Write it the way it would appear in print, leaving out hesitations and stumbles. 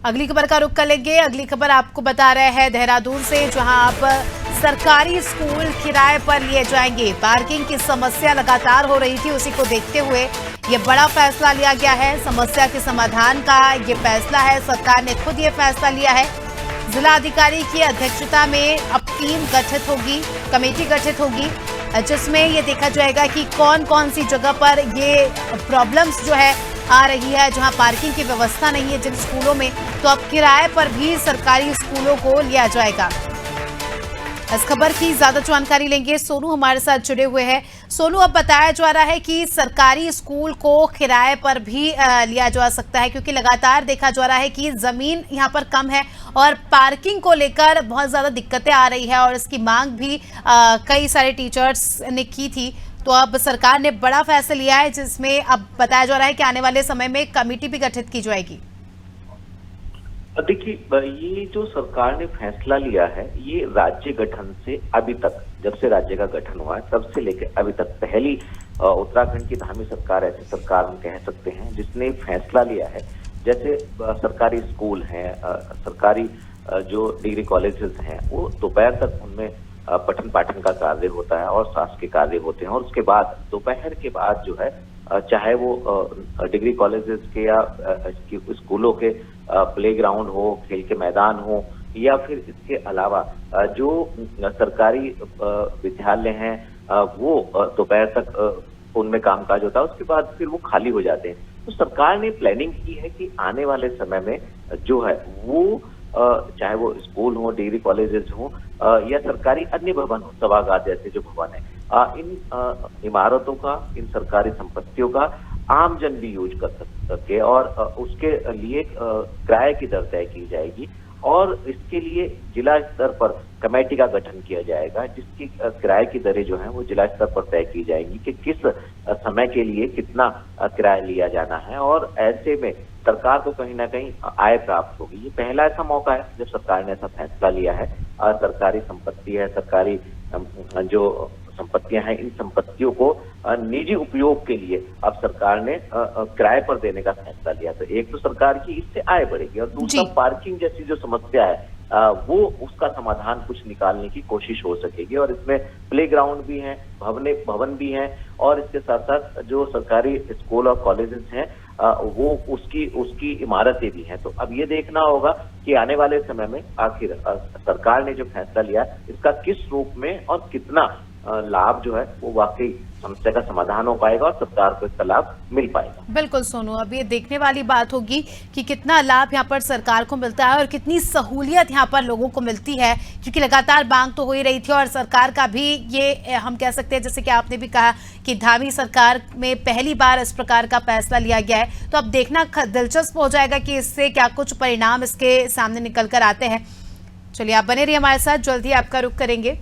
अगली खबर का रुख कर लेंगे। अगली खबर आपको बता रहे हैं देहरादून से, जहां आप सरकारी स्कूल किराए पर लिए जाएंगे। पार्किंग की समस्या लगातार हो रही थी, उसी को देखते हुए ये बड़ा फैसला लिया गया है। समस्या के समाधान का ये फैसला है, सरकार ने खुद ये फैसला लिया है। जिला अधिकारी की अध्यक्षता में अब टीम गठित होगी, कमेटी गठित होगी, जिसमें ये देखा जाएगा कि कौन कौन सी जगह पर ये प्रॉब्लम्स जो है आ रही है, जहां पार्किंग की व्यवस्था नहीं है जिन स्कूलों में, तो अब किराए पर भी सरकारी स्कूलों को लिया जाएगा। इस खबर की ज्यादा जानकारी लेंगे, सोनू हमारे साथ जुड़े हुए हैं। सोनू, अब बताया जा रहा है कि सरकारी स्कूल को किराए पर भी लिया जा सकता है, क्योंकि लगातार देखा जा रहा है कि जमीन यहाँ पर कम है और पार्किंग को लेकर बहुत ज्यादा दिक्कतें आ रही है और इसकी मांग भी कई सारे टीचर्स ने की थी। तो अब सरकार ने बड़ा फैसला लिया है, जिसमें अब बताया जा रहा है कि आने वाले समय में कमेटी भी गठित की जाएगी। देखिए, ये जो सरकार ने फैसला लिया है, ये राज्य गठन से अभी तक, जब से राज्य का गठन हुआ है तब से लेकर अभी तक पहली उत्तराखंड की धामी सरकार, ऐसी सरकार हम कह सकते हैं जिसने फैसला लिया है। जैसे सरकारी स्कूल हैं, सरकारी जो डिग्री कॉलेजेस हैं, वो दोपहर तक उनमें पठन पाठन का कार्य होता है और शासकीय कार्य होते हैं, और उसके बाद दोपहर के बाद जो है, चाहे वो डिग्री कॉलेजेस के या स्कूलों के प्लेग्राउंड हो, खेल के मैदान हो, या फिर इसके अलावा जो सरकारी विद्यालय हैं, वो दोपहर तक उनमें कामकाज होता है, उसके बाद फिर वो खाली हो जाते हैं। तो सरकार ने प्लानिंग की है कि आने वाले समय में जो है वो चाहे वो स्कूल हो, डिग्री कॉलेजेस हो, या सरकारी अन्य भवन हो, सभागार जैसे जो भवन है, इन इमारतों का, इन सरकारी संपत्तियों का आमजन भी यूज कर सके और उसके लिए किराए की दर तय की जाएगी, और इसके लिए जिला स्तर पर कमेटी का गठन किया जाएगा, जिसकी किराए की दरें जो हैं वो जिला स्तर पर तय की जाएंगी कि किस समय के लिए कितना किराया लिया जाना है, और ऐसे में सरकार को कहीं ना कहीं आय प्राप्त होगी। ये पहला ऐसा मौका है जब सरकार ने ऐसा फैसला लिया है। सरकारी संपत्ति है, सरकारी जो संपत्तियां हैं, इन संपत्तियों को निजी उपयोग के लिए अब सरकार ने किराए पर देने का फैसला लिया। तो एक तो सरकार की इससे आय बढ़ेगी, और दूसरा पार्किंग जैसी जो समस्या है वो उसका समाधान कुछ निकालने की कोशिश हो सकेगी, और इसमें प्लेग्राउंड भी हैं, भवन भी हैं, और इसके साथ साथ जो सरकारी स्कूल और कॉलेजेस हैं वो उसकी इमारतें भी हैं। तो अब ये देखना होगा कि आने वाले समय में आखिर सरकार ने जो फैसला लिया इसका किस रूप में और कितना लाभ जो है वो वाकई समस्या का समाधान हो पाएगा और सरकार को इसका लाभ मिल पाएगा। बिल्कुल सोनू, अब ये देखने वाली बात होगी कि कितना लाभ यहाँ पर सरकार को मिलता है और कितनी सहूलियत यहाँ पर लोगों को मिलती है, क्योंकि लगातार मांग तो हो ही रही थी और सरकार का भी ये हम कह सकते हैं, जैसे कि आपने भी कहा कि धामी सरकार में पहली बार इस प्रकार का फैसला लिया गया है। तो अब देखना दिलचस्प हो जाएगा कि इससे क्या कुछ परिणाम इसके सामने निकल कर आते हैं। चलिए, आप बने रहिए हमारे साथ, जल्दी आपका रुख करेंगे।